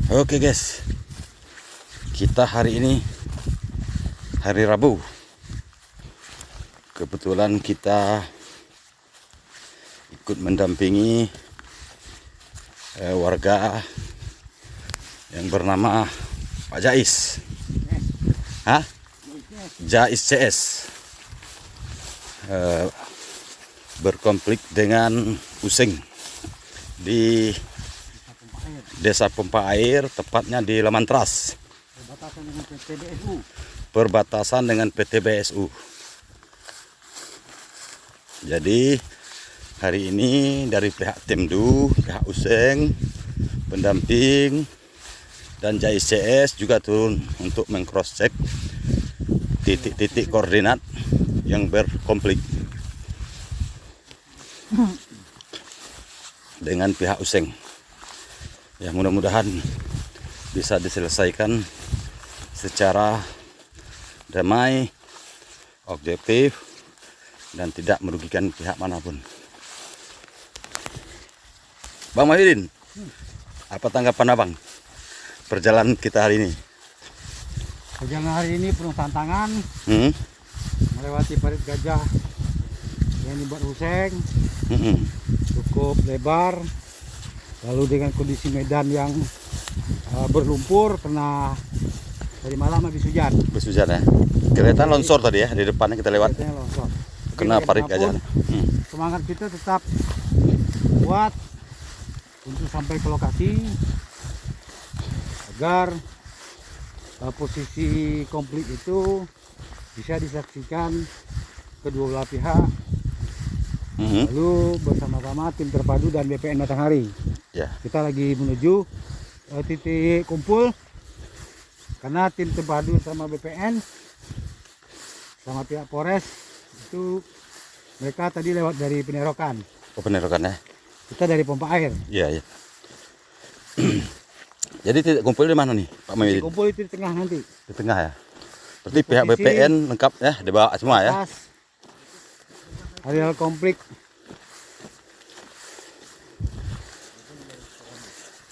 Oke guys, kita hari ini hari Rabu. Kebetulan kita ikut mendampingi warga yang bernama Pak Jais. Jais CS berkonflik dengan Useng di Desa Pompa Air, tepatnya di Lamantras, perbatasan dengan PT BSU. Jadi hari ini dari pihak Timdu, pihak Useng, pendamping, dan Jais CS juga turun untuk meng-cross check titik-titik koordinat yang berkonflik dengan pihak Useng. Ya, mudah-mudahan bisa diselesaikan secara damai, objektif, dan tidak merugikan pihak manapun. Bang Mahidin, apa tanggapan abang perjalanan kita hari ini? Perjalanan hari ini penuh tantangan, melewati parit gajah yang dibuat Useng, cukup lebar. Lalu dengan kondisi medan yang berlumpur karena tadi malam habis hujan. Habis hujan ya. Kelihatan longsor tadi ya, di depannya kita lewat. Longsor. Kena parit gajah. Semangat kita tetap kuat untuk sampai ke lokasi agar posisi konflik itu bisa disaksikan kedua belah pihak. Lalu bersama-sama tim terpadu dan BPN Matahari. Ya. Kita lagi menuju titik kumpul karena tim terpadu sama BPN sama pihak Polres itu mereka tadi lewat dari Penerokan. Oh, Penerokan ya. Kita dari pompa air. Iya, iya. Jadi titik kumpul di mana nih, Pak Mahidin? Kumpul itu di tengah nanti. Di tengah ya. Berarti pihak BPN lengkap ya, dibawa semua ya. Areal konflik.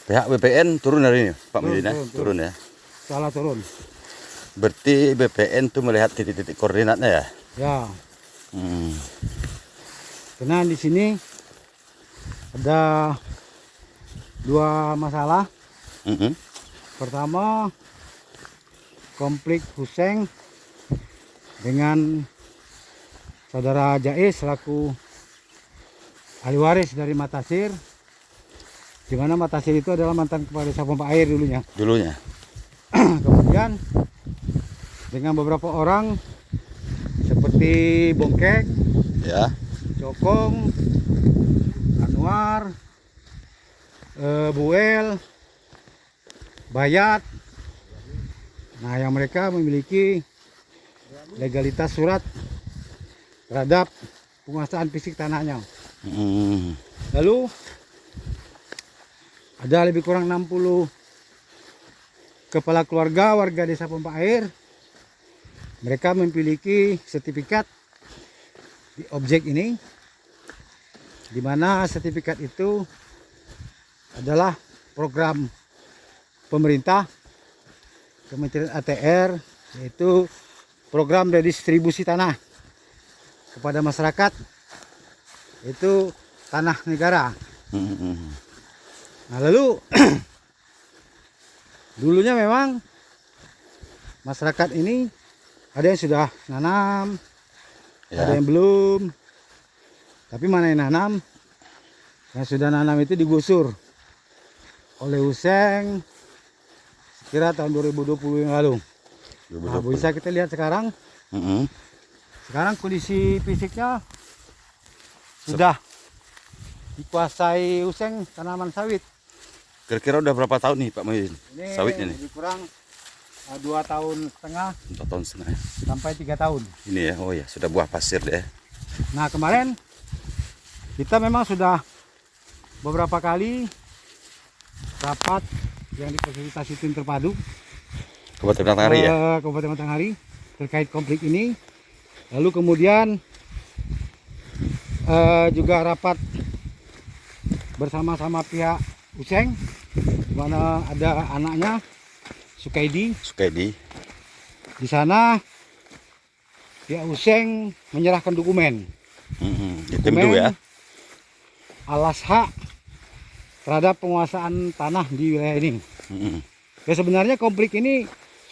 Pihak BPN turun hari ini, Pak Mahidin ya? Turun ya. Salah turun. Berarti BPN tuh melihat titik-titik koordinatnya ya? Ya. Karena di sini ada dua masalah. Pertama, konflik Useng dengan saudara Jais selaku ahli waris dari Matasir, di mana Matasir itu adalah mantan kepala desa pompa air dulunya. Kemudian dengan beberapa orang seperti Bongkek, ya, Cokong, Anwar, Buel, Bayat. Nah, yang mereka memiliki legalitas surat terhadap penguasaan fisik tanahnya. Lalu ada lebih kurang 60 kepala keluarga warga desa pompa air. Mereka memiliki sertifikat di objek ini, di mana sertifikat itu adalah program pemerintah Kementerian ATR, yaitu program redistribusi tanah kepada masyarakat, itu tanah negara. Nah, lalu dulunya memang masyarakat ini ada yang sudah nanam, ada yang belum. Tapi mana yang nanam? Yang sudah nanam itu digusur oleh Useng kira tahun 2020 yang lalu. Nah, bisa kita lihat sekarang. Sekarang kondisi fisiknya sudah dikuasai Useng tanaman sawit. Kira-kira udah berapa tahun nih Pak Mahidin sawitnya nih? Lebih kurang 2,5 tahun. 2,5 tahun sampai 3 tahun. Ini ya, oh ya, sudah buah pasir deh. Nah, kemarin kita memang sudah beberapa kali rapat yang difasilitasi tim terpadu Kabupaten Matahari ya? Kabupaten Matahari terkait konflik ini. Lalu kemudian juga rapat bersama-sama pihak Useng di mana ada anaknya Sukaidi. Sukaidi. Di sana pihak Useng menyerahkan dokumen. Di tim itu ya. Alas hak terhadap penguasaan tanah di wilayah ini. Ya sebenarnya konflik ini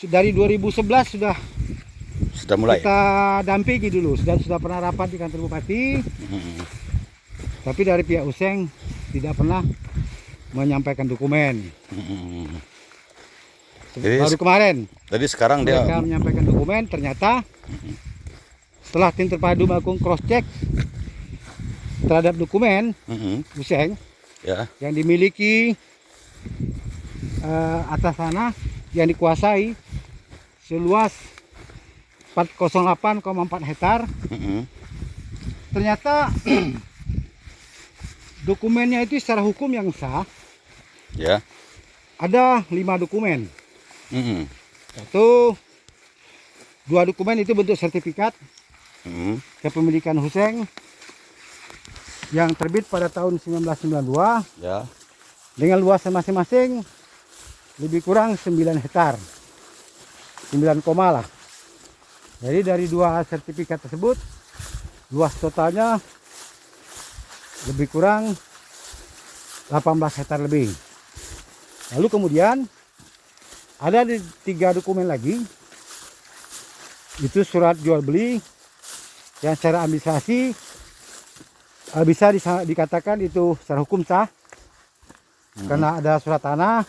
dari 2011 sudah mulai. Kita dampingi dulu, sudah pernah rapat di kantor bupati. Tapi dari pihak Useng tidak pernah menyampaikan dokumen. Baru kemarin. Jadi sekarang mereka menyampaikan dokumen, ternyata setelah tim terpadu melakukan cross check terhadap dokumen Useng ya, yang dimiliki atas tanah yang dikuasai seluas 408,4 hektar. Ternyata dokumennya itu secara hukum yang sah. Ya. Ada 5 dokumen. Satu, 2 dokumen itu bentuk sertifikat kepemilikan Useng yang terbit pada tahun 1992 ya, dengan luasan masing-masing lebih kurang 9 hektar, 9, lah. Jadi dari 2 sertifikat tersebut luas totalnya lebih kurang 18 hektar lebih. Lalu kemudian ada 3 dokumen lagi, itu surat jual beli yang secara administrasi bisa dikatakan itu secara hukum sah, karena ada surat tanah,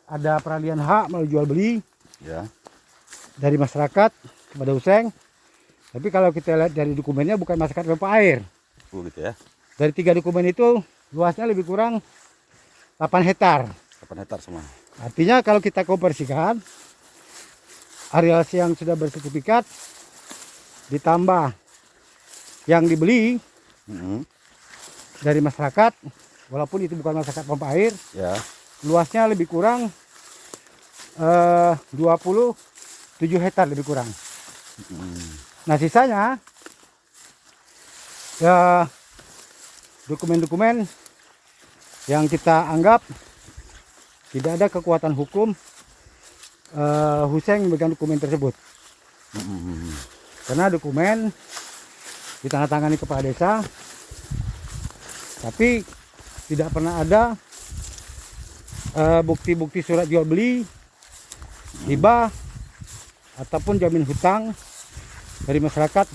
ada peralihan hak melalui jual beli ya, dari masyarakat kepada Useng. Tapi kalau kita lihat dari dokumennya bukan masyarakat pompa air. Gitu ya. Dari 3 dokumen itu luasnya lebih kurang 8 hektar. 8 hektar semua. Artinya kalau kita konversikan area yang sudah bersertifikat ditambah yang dibeli dari masyarakat, walaupun itu bukan masyarakat pompa air, ya, luasnya lebih kurang 27 hektar lebih kurang. Nah sisanya ya dokumen-dokumen yang kita anggap tidak ada kekuatan hukum Useng memegang dokumen tersebut. Karena dokumen ditandatangani kepala desa, tapi tidak pernah ada bukti-bukti surat jual beli, hibah, ataupun jamin hutang dari masyarakat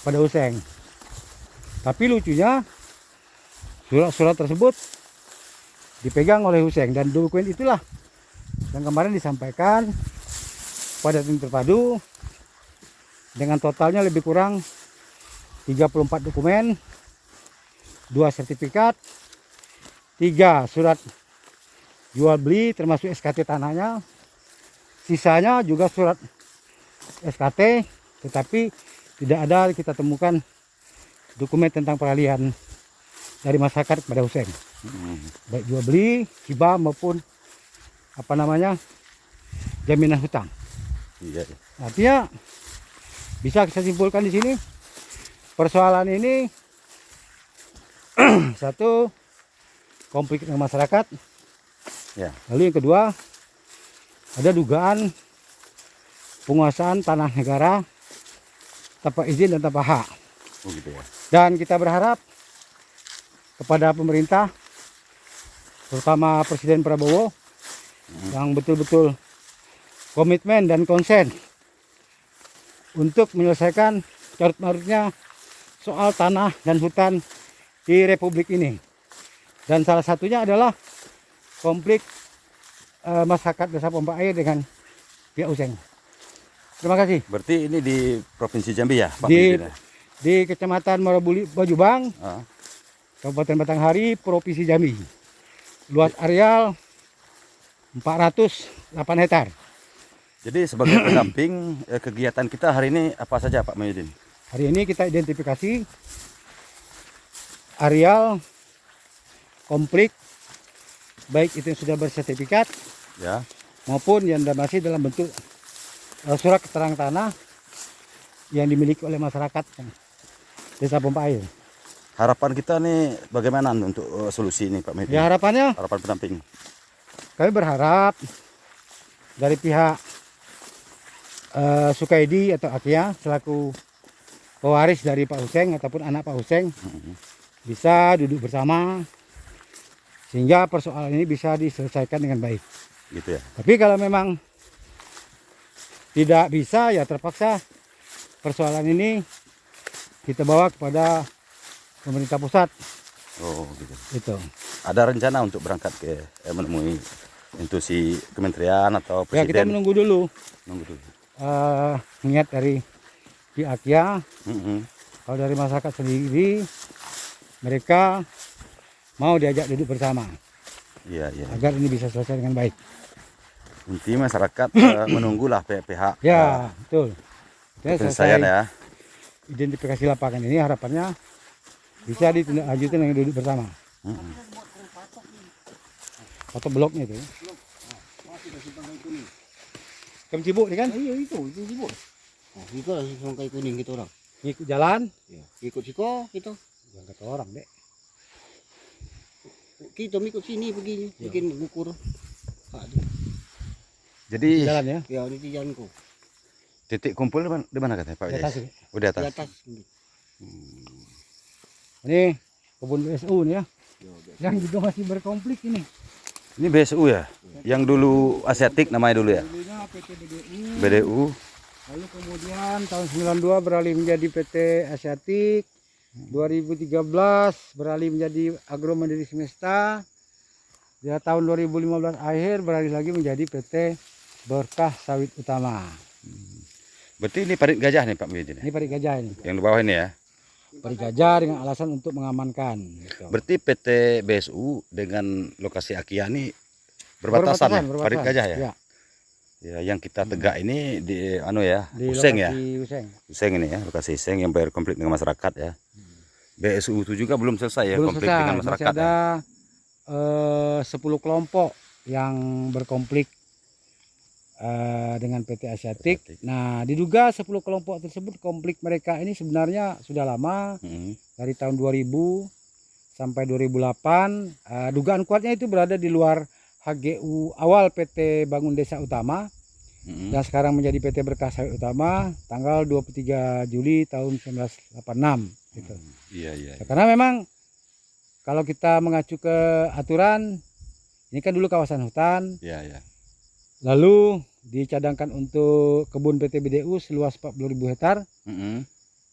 pada Useng. Tapi lucunya surat-surat tersebut dipegang oleh Useng, dan dokumen itulah yang kemarin disampaikan pada tim terpadu dengan totalnya lebih kurang 34 dokumen, 2 sertifikat, 3 surat jual beli termasuk SKT tanahnya, sisanya juga surat SKT, tetapi tidak ada kita temukan dokumen tentang peralihan dari masyarakat kepada Useng, baik jual beli, hibah maupun jaminan hutang. Iya. Artinya bisa kita simpulkan di sini persoalan ini satu, konflik dengan masyarakat. Ya. Lalu yang kedua, ada dugaan penguasaan tanah negara tanpa izin dan tanpa hak. Gitu ya. Dan kita berharap kepada pemerintah, terutama Presiden Prabowo, yang betul-betul komitmen dan konsen untuk menyelesaikan carut-marutnya soal tanah dan hutan di Republik ini. Dan salah satunya adalah konflik masyarakat Desa Pompa Air dengan pihak Useng. Terima kasih. Berarti ini di Provinsi Jambi ya, Pak? Di Kecamatan Marabuli Bojubang, Kabupaten Batanghari, Provinsi Jambi. Luas areal 408 hektar. Jadi sebagai pendamping kegiatan kita hari ini apa saja Pak Muhyiddin? Hari ini kita identifikasi areal konflik, baik itu yang sudah bersertifikat ya, maupun yang masih dalam bentuk surat keterangan tanah yang dimiliki oleh masyarakat Desa Pompa Air. Harapan kita nih bagaimana untuk solusi ini Pak Muhyiddin? Ya harapannya Harapan pendamping. kami berharap dari pihak Sukaidi atau Akia selaku pewaris dari Pak Huseng ataupun anak Pak Huseng bisa duduk bersama sehingga persoalan ini bisa diselesaikan dengan baik. Gitu ya. Tapi kalau memang tidak bisa, ya terpaksa persoalan ini kita bawa kepada pemerintah pusat. Oh gitu. Itu. Ada rencana untuk berangkat ke menemui institusi kementerian atau Ya kita presiden? menunggu dulu Nunggu dulu. niat dari pihak ya. Mm-mm. Kalau dari masyarakat sendiri, mereka mau diajak duduk bersama Iya, iya. agar ini bisa selesai dengan baik. Intinya masyarakat menunggulah pihak Ya, betul. Ya, penyelesaian selesai ya. identifikasi lapangan ini harapannya bisa ditindaklanjuti dengan duduk bersama. Mm-mm. Foto bloknya itu. Kem Cibuk ini kan? Iya itu sibuk. Nah, itu lah songkai kuning kita orang. Ngikut jalan. Ya. Ikut siko kita. Yang kata orang dek. Kita ikut sini pergi bikin ukur. Jadi Jalan ya. Ya di jalanku. titik kumpul di mana katanya Pak Di atas Wijaya? ini. Oh, di Di atas. atas. Ini kebun BSU nih ya. Ya, Yang juga masih berkonflik ini. Ini BSU ya? Yang dulu Asiatik namanya dulu ya? Dulunya PT BDU. BDU. Lalu kemudian tahun 92 beralih menjadi PT Asiatik. 2013 beralih menjadi Agro Mandiri Semesta. Ya, tahun 2015 akhir beralih lagi menjadi PT Berkah Sawit Utama. Berarti ini parit gajah nih Pak Muhyiddin ya? Ini parit gajah ini. Yang di bawah ini ya? Parit gajah dengan alasan untuk mengamankan. Gitu. Berarti PT BSU dengan lokasi Akia ini berbatasan ya? Parit gajah ya? Ya, Ya, yang kita tegak ini di di Useng ya? lokasi Useng. Useng ini ya, lokasi Useng yang berkonflik dengan masyarakat ya. BSU itu juga belum selesai ya Belum konflik selesai, dengan masih masyarakat ya. ada 10 kelompok yang berkonflik dengan PT Asiatik. Asiatik. Nah, diduga 10 kelompok tersebut konflik mereka ini sebenarnya sudah lama, dari tahun 2000 sampai 2008. Dugaan kuatnya itu berada di luar HGU awal PT Bangun Desa Utama dan sekarang menjadi PT Berkah Sawit Utama tanggal 23 Juli tahun 1986 gitu. Iya, iya. Karena memang kalau kita mengacu ke aturan, ini kan dulu kawasan hutan, Iya, iya. lalu dicadangkan untuk kebun PT BDU seluas 40.000 hektar.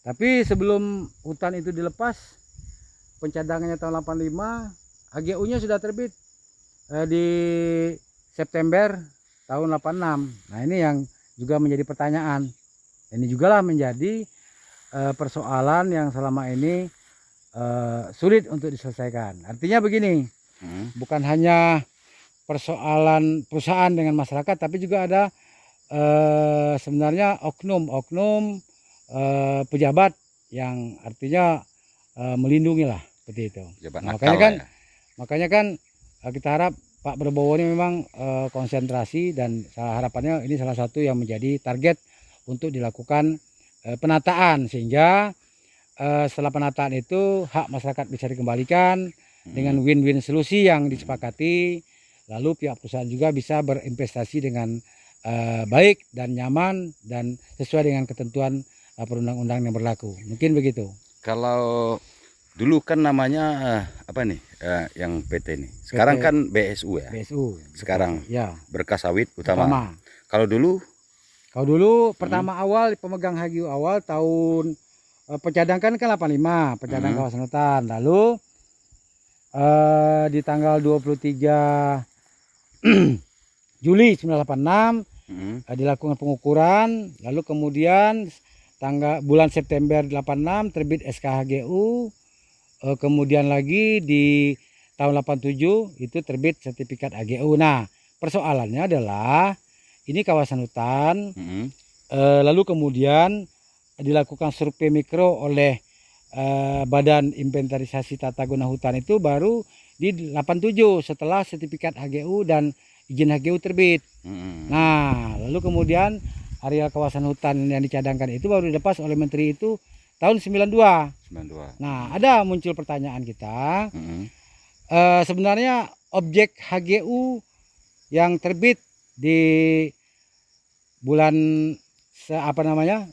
Tapi sebelum hutan itu dilepas, pencadangannya tahun 85, HGU-nya sudah terbit di September tahun 86. Nah, ini yang juga menjadi pertanyaan. Ini juga lah menjadi persoalan yang selama ini sulit untuk diselesaikan. Artinya begini, bukan hanya persoalan perusahaan dengan masyarakat, tapi juga ada sebenarnya oknum pejabat yang artinya melindungi lah seperti itu. Jabat Nah, nakal lah ya. makanya kan kita harap Pak Prabowo ini memang konsentrasi dan harapannya ini salah satu yang menjadi target untuk dilakukan penataan sehingga setelah penataan itu hak masyarakat bisa dikembalikan dengan win-win solusi yang disepakati, lalu pihak perusahaan juga bisa berinvestasi dengan baik dan nyaman dan sesuai dengan ketentuan perundang-undangan yang berlaku. Mungkin begitu. Kalau dulu kan namanya apa nih yang PT ini? Sekarang PT kan BSU ya. BSU. Sekarang Ya. Berkah Sawit Utama. Kalau dulu Pertama awal pemegang HGU awal tahun pencadangkan kan 85, pencadang kawasan hutan. Lalu di tanggal 23 Juli 1986 dilakukan pengukuran, lalu kemudian bulan September 86 terbit SK HGU, kemudian lagi di tahun 87 itu terbit sertifikat HGU. Nah, persoalannya adalah ini kawasan hutan, lalu kemudian dilakukan survei mikro oleh Badan Inventarisasi Tata Guna Hutan itu baru di 87 setelah sertifikat HGU dan izin HGU terbit. Nah, lalu kemudian areal kawasan hutan yang dicadangkan itu baru dilepas oleh Menteri itu tahun 92. 92. Nah, ada muncul pertanyaan kita, Mm-mm. sebenarnya objek HGU yang terbit di bulan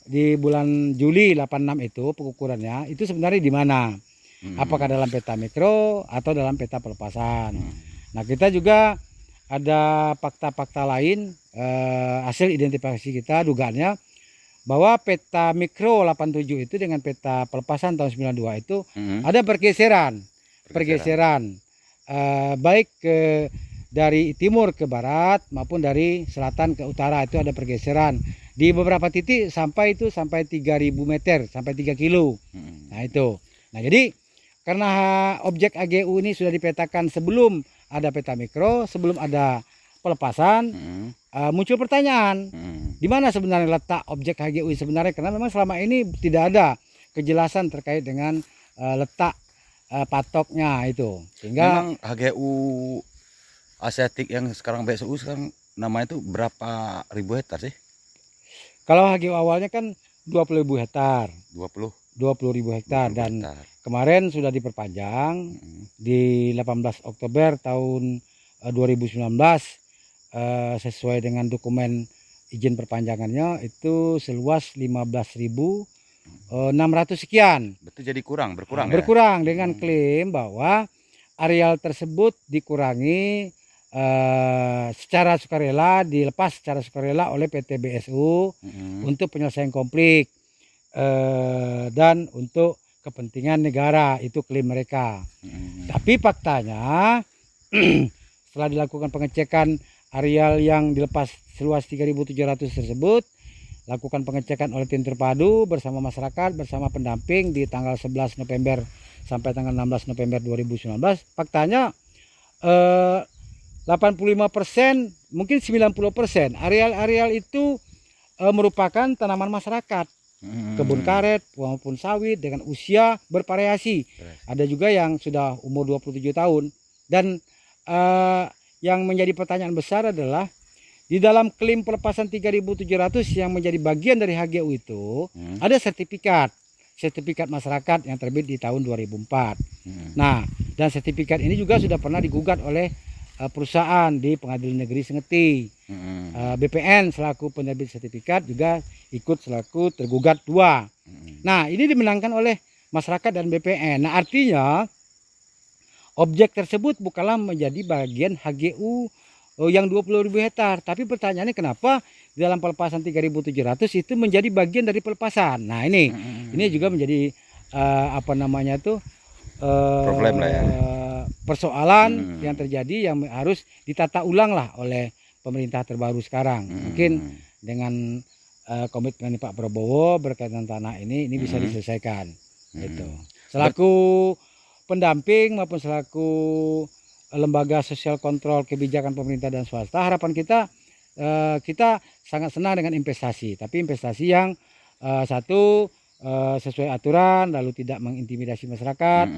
di bulan Juli 86 itu pengukurannya itu sebenarnya di mana? Mm-mm. Apakah dalam peta mikro atau dalam peta pelepasan? Mm. Nah, kita juga ada fakta-fakta lain, hasil identifikasi kita dugaannya bahwa peta mikro 87 itu dengan peta pelepasan tahun 92 itu Mm-mm. ada pergeseran baik dari timur ke barat maupun dari selatan ke utara, itu ada pergeseran di beberapa titik sampai 3.000 meter sampai 3 kilo. Mm-mm. Nah itu. Nah jadi karena objek AGU ini sudah dipetakan sebelum ada peta mikro, sebelum ada pelepasan, Mm-mm. muncul pertanyaan, Mm-mm. di mana sebenarnya letak objek HGU sebenarnya, karena memang selama ini tidak ada kejelasan terkait dengan letak patoknya itu. Sehingga Memang HGU Asiatik yang sekarang BSU sekarang namanya itu berapa ribu hektar sih? kalau HGU awalnya kan 20.000 hektar, 20 20.000 hektar dan hektar. kemarin sudah diperpanjang Mm-mm. di 18 Oktober tahun 2019 sesuai dengan dokumen izin perpanjangannya itu seluas 15.600 sekian. Betul, jadi berkurang ya? Berkurang dengan klaim bahwa areal tersebut dikurangi secara sukarela, dilepas secara sukarela oleh PT BSU Mm-mm. untuk penyelesaian konflik dan untuk kepentingan negara, itu klaim mereka. Mm-mm. Tapi faktanya setelah dilakukan pengecekan areal yang dilepas seluas 3.700 tersebut, lakukan pengecekan oleh tim terpadu bersama masyarakat, bersama pendamping di tanggal 11 November sampai tanggal 16 November 2019, faktanya 85%, mungkin 90% areal-areal itu merupakan tanaman masyarakat, Mm-mm. kebun karet maupun sawit dengan usia bervariasi. Ada juga yang sudah umur 27 tahun. Dan yang menjadi pertanyaan besar adalah di dalam klaim pelepasan 3.700 yang menjadi bagian dari HGU itu ada sertifikat masyarakat yang terbit di tahun 2004. Nah, dan sertifikat ini juga sudah pernah digugat oleh perusahaan di Pengadilan Negeri Sengeti. BPN selaku penerbit sertifikat juga ikut selaku tergugat 2. Nah, ini dimenangkan oleh masyarakat dan BPN. Nah, artinya objek tersebut bukanlah menjadi bagian HGU yang 20.000 hektar. Tapi pertanyaannya kenapa di dalam pelepasan 3.700 itu menjadi bagian dari pelepasan. Nah, ini juga menjadi problem lah ya. Persoalan yang terjadi yang harus ditata ulang lah oleh pemerintah terbaru sekarang. Mungkin dengan komitmen Pak Prabowo berkaitan tanah ini bisa diselesaikan. Gitu. Selaku pendamping maupun selaku lembaga sosial kontrol kebijakan pemerintah dan swasta, harapan kita sangat senang dengan investasi, tapi investasi yang sesuai aturan, lalu tidak mengintimidasi masyarakat,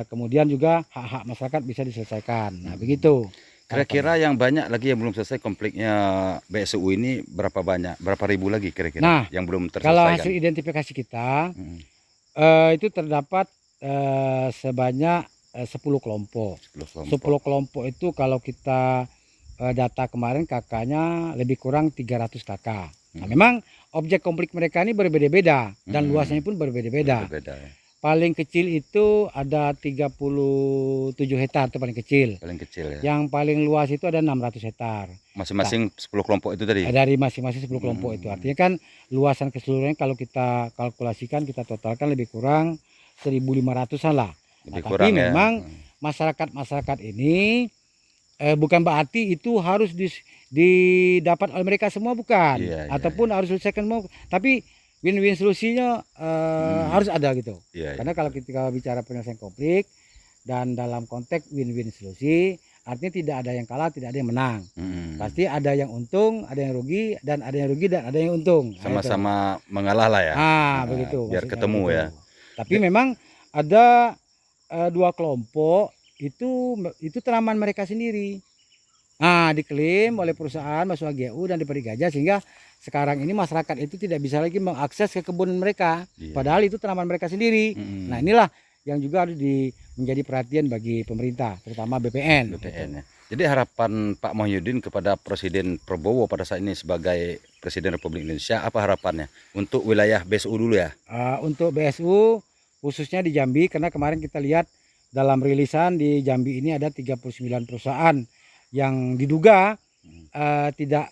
kemudian juga hak-hak masyarakat bisa diselesaikan. Nah, begitu. Kira-kira yang banyak lagi yang belum selesai konfliknya BSU ini berapa ribu lagi kira-kira Nah, yang belum terselesaikan? Kalau hasil identifikasi kita itu terdapat sebanyak 10 kelompok. 10 kelompok itu kalau kita data kemarin kakaknya lebih kurang 300 kakak. Nah, memang objek konflik mereka ini berbeda-beda dan luasnya pun berbeda-beda. Ya. Paling kecil itu ada 37 hektar, itu paling kecil. Paling kecil ya. Yang paling luas itu ada 600 hektar. Masing-masing 10 kelompok itu tadi? Dari masing-masing 10 kelompok itu. Artinya kan luasan keseluruhannya kalau kita kalkulasikan, kita totalkan lebih kurang 1.500-an lah. Nah, tapi memang masyarakat-masyarakat ini bukan berarti itu harus didapat oleh mereka semua, bukan. Ataupun harus selesaikan semua. Tapi win-win solusinya harus ada gitu. Karena kalau kita bicara penyelesaian konflik dan dalam konteks win-win solusi, artinya tidak ada yang kalah, tidak ada yang menang. Pasti ada yang untung, ada yang rugi, dan ada yang rugi dan ada yang untung. Sama-sama mengalah lah ya. Begitu. Biar ketemu gitu ya. Tapi memang ada 2 kelompok itu tanaman mereka sendiri. Nah, diklaim oleh perusahaan masuk HGU dan diberi gajah sehingga sekarang ini masyarakat itu tidak bisa lagi mengakses ke kebun mereka. Iya. Padahal itu tanaman mereka sendiri. Nah, inilah yang juga harus menjadi perhatian bagi pemerintah, terutama BPN. BPN ya. Jadi harapan Pak Muhyiddin kepada Presiden Prabowo pada saat ini sebagai Presiden Republik Indonesia, apa harapannya untuk wilayah BSU dulu ya? Untuk BSU khususnya di Jambi, karena kemarin kita lihat dalam rilisan di Jambi ini ada 39 perusahaan yang diduga tidak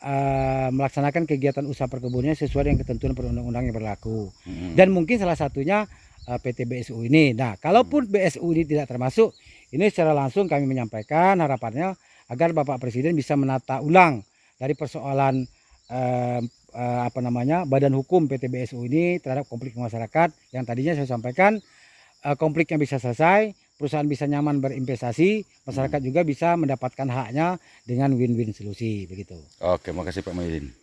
melaksanakan kegiatan usaha perkebunannya sesuai dengan ketentuan perundang-undang yang berlaku. Dan mungkin salah satunya PT BSU ini. Nah, kalaupun BSU ini tidak termasuk, ini secara langsung kami menyampaikan harapannya agar Bapak Presiden bisa menata ulang dari persoalan badan hukum PT BSU ini terhadap konflik masyarakat yang tadinya saya sampaikan konfliknya bisa selesai, perusahaan bisa nyaman berinvestasi, masyarakat juga bisa mendapatkan haknya dengan win-win solusi begitu. Oke, makasih Pak Muhyiddin.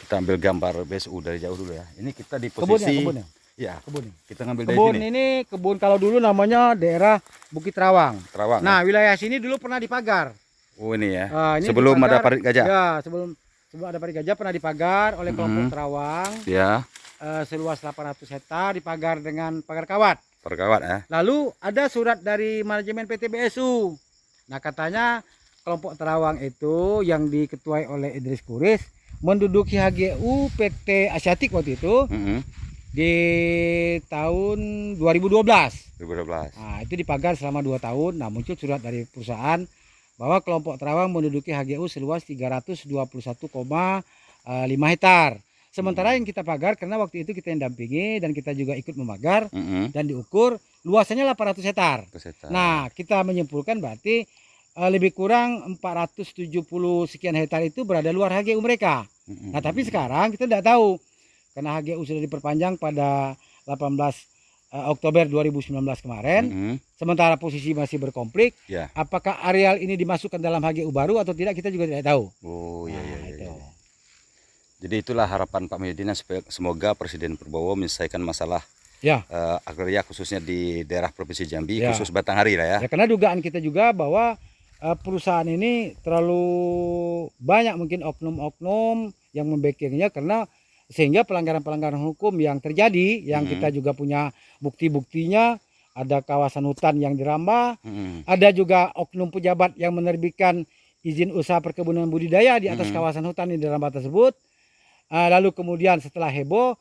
Kita ambil gambar BSU dari jauh dulu ya. Ini kita di posisi Kebunnya. Ya, Kebun. kita ngambil dari Kebun sini. ini kebun kalau dulu namanya daerah Bukit Rawang. Terawang. Nah, wilayah sini dulu pernah dipagar. Oh ini ya. Ini Sebelum dipagar, ada parit gajah. Ya, sebelum ada parit gajah pernah dipagar oleh kelompok Terawang. Ya, Seluas 800 hektar dipagar dengan pagar kawat. perkawat ya. Lalu ada surat dari manajemen PT BSU. Nah, katanya kelompok Terawang itu yang diketuai oleh Idris Kuris menduduki HGU PT Asiatik waktu itu di tahun 2012. 2012. Nah, itu dipagar selama 2 tahun. Nah, muncul surat dari perusahaan bahwa kelompok Terawang menduduki HGU seluas 321,5 hektar. Sementara yang kita pagar karena waktu itu kita yang dampingi dan kita juga ikut memagar dan diukur luasannya 800 hektar. Nah, kita menyimpulkan berarti lebih kurang 470 sekian hektar itu berada luar HGU mereka. Nah, tapi sekarang kita tidak tahu karena HGU sudah diperpanjang pada 18 Oktober 2019 kemarin. Sementara posisi masih berkonflik. Ya. Apakah areal ini dimasukkan dalam HGU baru atau tidak kita juga tidak tahu. Oh iya, Nah, iya, itu. iya. Jadi itulah harapan Pak Muhyiddin, semoga Presiden Prabowo menyelesaikan masalah Ya. agraria khususnya di daerah Provinsi Jambi, Ya. khusus Batanghari lah ya. Ya, karena dugaan kita juga bahwa perusahaan ini terlalu banyak mungkin oknum-oknum yang membackingnya karena sehingga pelanggaran-pelanggaran hukum yang terjadi yang kita juga punya bukti-buktinya, ada kawasan hutan yang dirambah, ada juga oknum pejabat yang menerbitkan izin usaha perkebunan budidaya di atas kawasan hutan yang dirambah tersebut. Lalu kemudian setelah heboh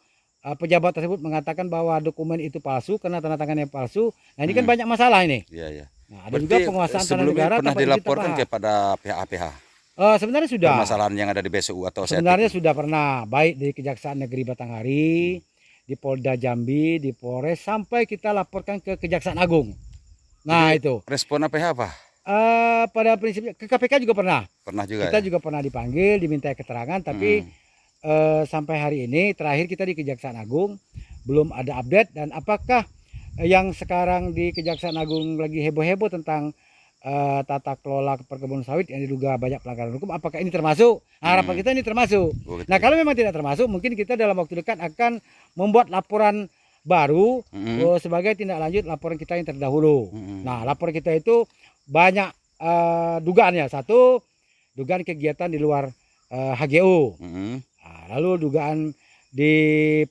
pejabat tersebut mengatakan bahwa dokumen itu palsu karena tanda tangannya palsu. Nah, ini kan banyak masalah ini. Iya, iya. Nah, ada juga penguasaan tanah negara pernah tanpa izin dilaporkan tanpa hak. kepada pihak-pihak Sebenarnya sudah. permasalahan yang ada di BSU atau Sebenarnya sudah pernah, baik di Kejaksaan Negeri Batanghari, di Polda Jambi, di Polres, sampai kita laporkan ke Kejaksaan Agung. Nah, itu. respon pihak apa? Pada prinsipnya ke KPK juga pernah. Pernah juga Kita ya? juga pernah dipanggil, diminta keterangan, tapi sampai hari ini terakhir kita di Kejaksaan Agung belum ada update. Dan apakah yang sekarang di Kejaksaan Agung lagi heboh-heboh tentang tata kelola perkebunan sawit yang diduga banyak pelanggaran hukum, apakah ini termasuk? Harapan kita ini termasuk. Oh, gitu. Nah, kalau memang tidak termasuk, mungkin kita dalam waktu dekat akan membuat laporan baru sebagai tindak lanjut laporan kita yang terdahulu. Nah, laporan kita itu banyak dugaannya. Satu, dugaan kegiatan di luar HGU. Lalu dugaan di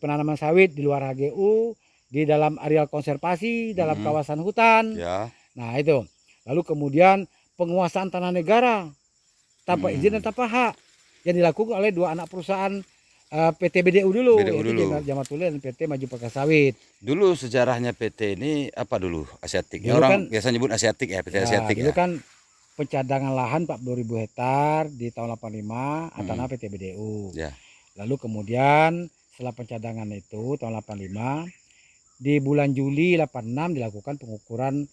penanaman sawit di luar HGU, di dalam areal konservasi, dalam kawasan hutan. Ya. Nah, itu. Lalu kemudian penguasaan tanah negara tanpa izin dan tanpa hak yang dilakukan oleh 2 anak perusahaan PT BDU dulu, yaitu Jenderal Jamatulia dan PT Maju Perkasa Sawit. Dulu sejarahnya PT ini apa dulu? Asiatik. Dulu Orang kan, biasa nyebut Asiatik ya, PT Asiatik dulu ya. kan pencadangan lahan 40.000 hektar di tahun 85 atas PT BDU. Ya. Lalu kemudian setelah pencadangan itu tahun 85, di bulan Juli 86 dilakukan pengukuran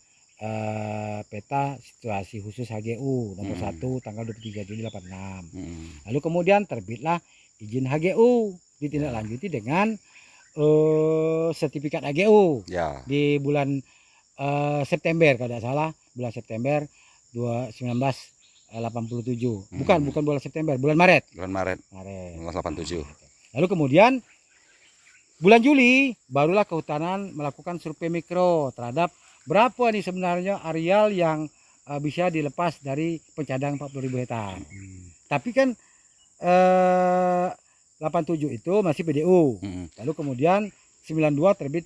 peta situasi khusus HGU nomor 1 tanggal 23 Juli 86. Lalu kemudian terbitlah izin HGU, ditindaklanjuti dengan sertifikat HGU Ya. di bulan September kalau tidak salah, bulan September 1987. Bukan bulan September, bulan Maret. Bulan Maret. 87. Lalu kemudian bulan Juli barulah Kehutanan melakukan survei mikro terhadap berapa nih sebenarnya areal yang bisa dilepas dari pencadangan 40.000 hektar. Tapi kan 87 itu masih PDU. Lalu kemudian 92 terbit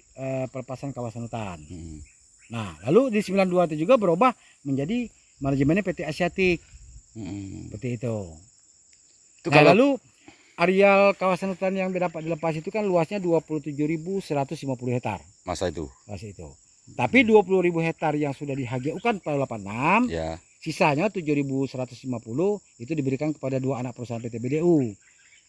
pelepasan kawasan hutan. Nah, lalu di 92 itu juga berubah menjadi manajemennya PT Asiatik. Seperti itu. Nah, lalu areal kawasan hutan yang dapat dilepas itu kan luasnya 27.150 hektar. Masa itu. Tapi 20.000 hektar yang sudah di HGU-kan pada 86, Ya. sisanya 7.150 itu diberikan kepada dua anak perusahaan PT BDU,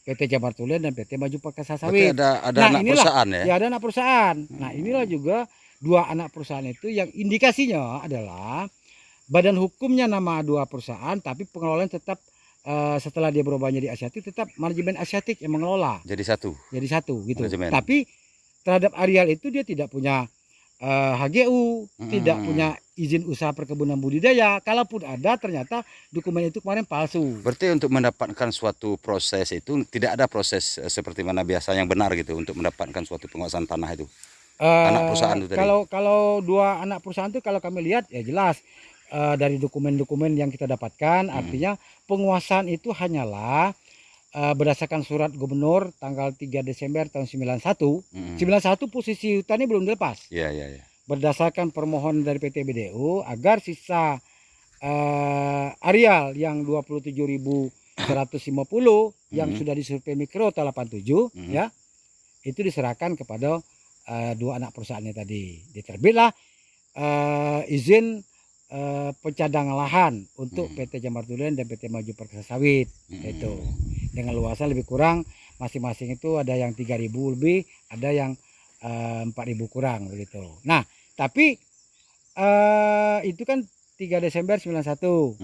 PT Jamar Tulen dan PT Maju Perkasa Berarti Sawit. ada anak inilah, perusahaan ya? Ya, ada anak perusahaan. Nah, inilah juga dua anak perusahaan itu yang indikasinya adalah badan hukumnya nama dua perusahaan, tapi pengelolaan tetap setelah dia berubah menjadi Asiatik tetap manajemen Asiatik yang mengelola. Jadi satu gitu. Manajemen. Tapi terhadap areal itu dia tidak punya HGU, tidak punya izin usaha perkebunan budidaya. Kalaupun ada, ternyata dokumen itu kemarin palsu. Berarti untuk mendapatkan suatu proses itu tidak ada proses seperti mana biasa yang benar gitu untuk mendapatkan suatu penguasaan tanah itu. Anak perusahaan itu tadi. Kalau dua anak perusahaan itu kalau kami lihat ya jelas dari dokumen-dokumen yang kita dapatkan, artinya penguasaan itu hanyalah berdasarkan surat gubernur tanggal 3 Desember tahun 91. 91 posisi hutannya belum dilepas. Iya. Berdasarkan permohonan dari PT BDU agar sisa areal yang 27.150 yang sudah disurvei mikro tahun 87 ya, itu diserahkan kepada dua anak perusahaannya tadi. Diterbitlah izin pencadangan lahan untuk PT Jamar Tulen dan PT Maju Perkasa Sawit. Itu dengan luasan lebih kurang masing-masing itu ada yang 3.000 lebih, ada yang 4.000 kurang begitu. Nah, tapi itu kan 3 Desember 91.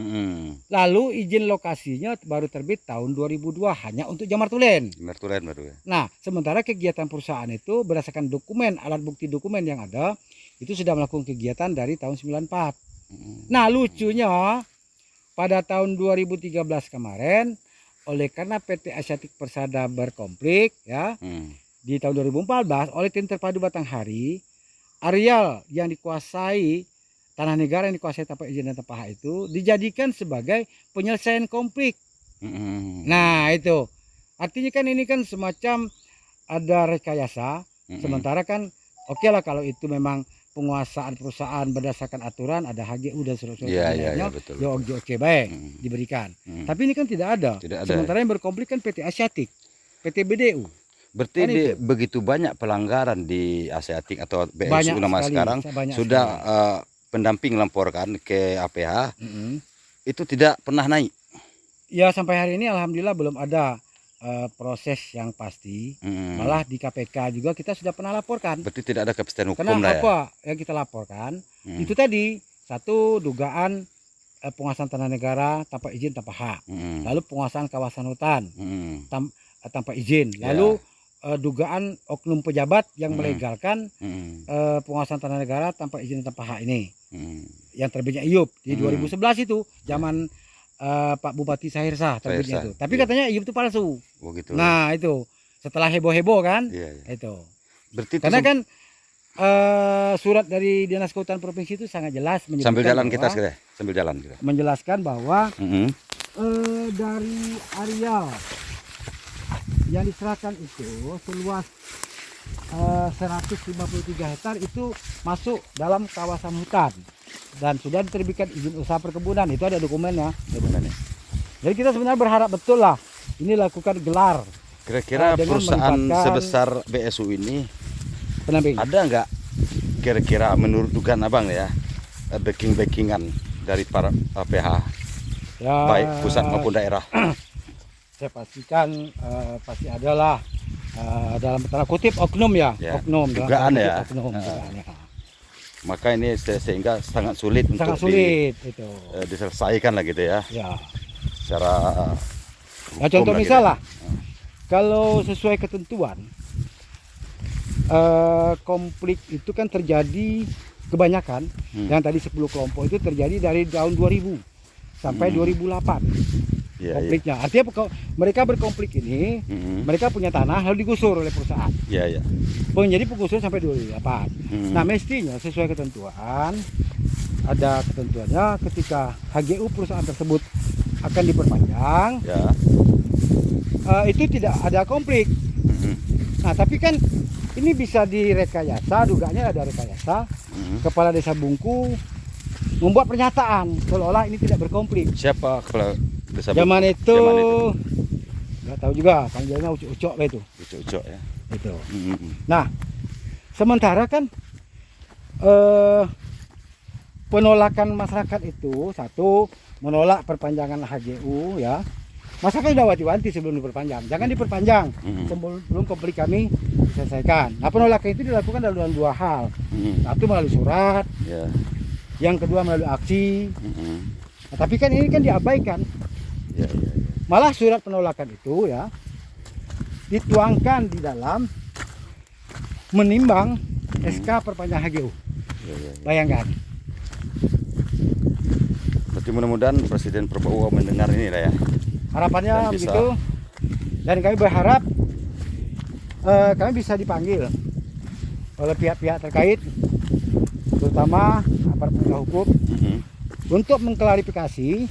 Lalu izin lokasinya baru terbit tahun 2002 hanya untuk Jamar Tulen. Jamar Tulen baru ya. Nah, sementara kegiatan perusahaan itu berdasarkan dokumen, alat bukti dokumen yang ada itu sudah melakukan kegiatan dari tahun 94. Nah, lucunya pada tahun 2013 kemarin, oleh karena PT Asiatik Persada berkonflik ya, di tahun 2014 oleh Tim Terpadu Batanghari, areal yang dikuasai tanah negara yang dikuasai tanpa izin dan tanpa hak itu dijadikan sebagai penyelesaian konflik. Nah, itu artinya kan ini kan semacam ada rekayasa. Sementara kan oke lah kalau itu memang penguasaan perusahaan berdasarkan aturan, ada HGU dan surat-surat ya, betul. Ya oke baik diberikan. Tapi ini kan tidak ada. Sementara yang berkonflik kan PT Asiatik, PT BDU. Berarti kan begitu banyak pelanggaran di Asiatik atau BSU nama sekarang sudah pendamping laporkan ke APH, itu tidak pernah naik. Ya, sampai hari ini alhamdulillah belum ada proses yang pasti. Malah di KPK juga kita sudah pernah laporkan. Berarti tidak ada kepastian hukum. Karena lah apa yang kita laporkan itu tadi, satu dugaan penguasaan tanah negara tanpa izin tanpa hak, lalu penguasaan kawasan hutan tanpa izin, lalu dugaan oknum pejabat yang melegalkan penguasaan tanah negara tanpa izin tanpa hak ini, yang terbitnya IUP di 2011 itu zaman Pak Bupati Sahirsa terbitnya itu. Tapi katanya IUP itu palsu. Oh, gitu. Nah, itu setelah heboh-heboh kan, itu. Berarti karena kan surat dari Dinas Kehutanan Provinsi itu sangat jelas sambil jalan kita menjelaskan bahwa dari areal yang diserahkan itu seluas 153 hektar itu masuk dalam kawasan hutan dan sudah diterbitkan izin usaha perkebunan. Itu ada dokumennya. Jadi kita sebenarnya berharap betul lah ini lakukan gelar. Kira-kira perusahaan sebesar BSU ini pendamping. Ada nggak kira-kira menurut dugaan abang ya backingan dari para PH ya, baik pusat maupun daerah? Saya pastikan pasti adalah dalam tanda kutip oknum ya, oknum dugaan ya. Oknum, maka ini sehingga sangat sulit untuk diselesaikan lah gitu ya. Secara ya, contoh misal lah, kalau sesuai ketentuan konflik itu kan terjadi kebanyakan yang tadi 10 kelompok itu terjadi dari tahun 2000 sampai 2008 konfliknya. Artinya mereka berkonflik ini, mereka punya tanah lalu digusur oleh perusahaan. Jadi penggusur sampai 2008. Nah, mestinya sesuai ketentuan, ada ketentuannya ketika HGU perusahaan tersebut akan diperpanjang, Ya. Itu tidak ada konflik. Nah, tapi kan ini bisa direkayasa, dugaannya ada rekayasa. Kepala Desa Bungku membuat pernyataan seolah-olah ini tidak berkonflik. Siapa kepala desa Zaman Bungku? itu, Zaman itu. nggak tahu juga, panggilannya ucok-ucok itu. Ucok ya. Itu. Nah, sementara kan penolakan masyarakat itu satu menolak perpanjangan HGU ya. Masyarakat sudah wanti-wanti sebelum diperpanjang, jangan diperpanjang sebelum konflik kami diselesaikan. Nah, penolakan itu dilakukan dalam dua hal. Satu melalui surat, Ya. yang kedua melalui aksi. Nah, tapi kan ini kan diabaikan. Ya, ya, ya. Malah surat penolakan itu ya dituangkan di dalam menimbang SK perpanjang HGU. Ya, ya, ya. Bayangkan. Berarti mudah-mudahan Presiden Prabowo mendengar ini lah ya. Harapannya Dan bisa. begitu. Dan kami berharap kami bisa dipanggil oleh pihak-pihak terkait, terutama aparat penegak hukum, untuk mengklarifikasi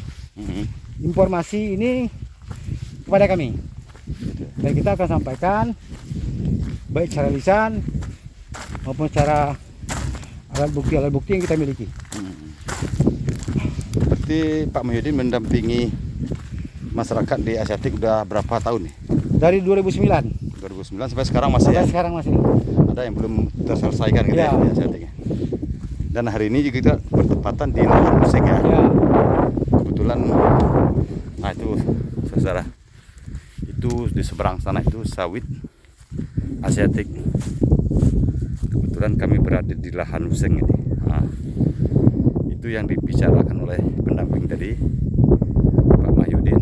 informasi ini kepada kami. Dan kita akan sampaikan baik secara lisan maupun secara alat bukti yang kita miliki. Berarti Pak Mahyudin mendampingi masyarakat di Asiatik udah berapa tahun nih? Dari 2009 2009 sampai sekarang masih ya? sampai sekarang masih. Ada yang belum terselesaikan gitu Ya. ya di Asiatik. Dan hari ini juga kita bertepatan di lahan Useng ya. Ya. Kebetulan, nah itu saudara, itu di seberang sana itu sawit Asiatik. Kebetulan kami berada di lahan Useng ini. Nah, itu yang dibicarakan oleh pendamping tadi, Pak Mahyudin.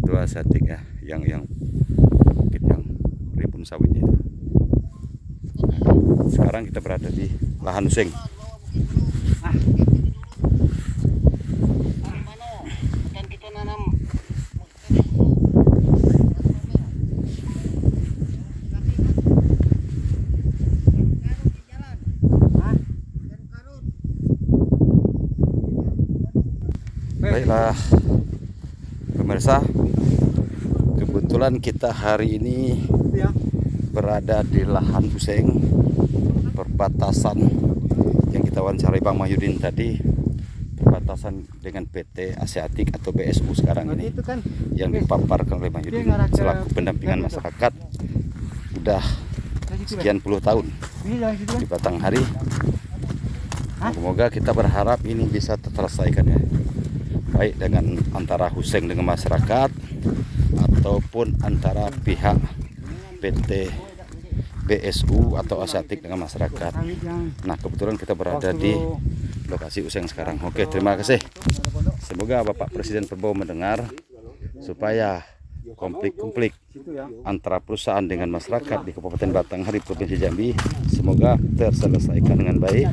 Itu Asiatik ya, yang bukit yang rimbun sawitnya itu. Sekarang kita berada di lahan Useng. Akan kita nanam Baiklah pemirsa, kebetulan kita hari ini berada di lahan Useng, perbatasan yang kita wawancarai Bang Mahyudin tadi, perbatasan dengan PT Asiatik atau BSU sekarang ini, Itu kan yang dipaparkan oleh Mahyudin selaku pendampingan masyarakat udah sekian puluh tahun di Batanghari. Semoga kita berharap ini bisa terselesaikan ya, baik dengan antara Useng dengan masyarakat ataupun antara pihak PT BSU atau Asiatik dengan masyarakat. Nah, kebetulan kita berada di lokasi Useng sekarang. Oke, terima kasih. Semoga Bapak Presiden Prabowo mendengar supaya konflik-konflik antara perusahaan dengan masyarakat di Kabupaten Batanghari Provinsi Jambi semoga terselesaikan dengan baik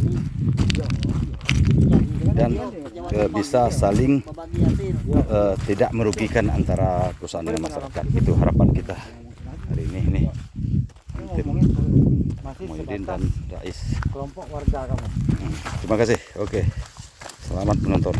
dan bisa saling tidak merugikan antara perusahaan dengan masyarakat. Itu harapan kita hari ini. Nih tim Mahyudin dan Rais. kelompok warga kamu. Terima kasih. Oke, selamat menonton.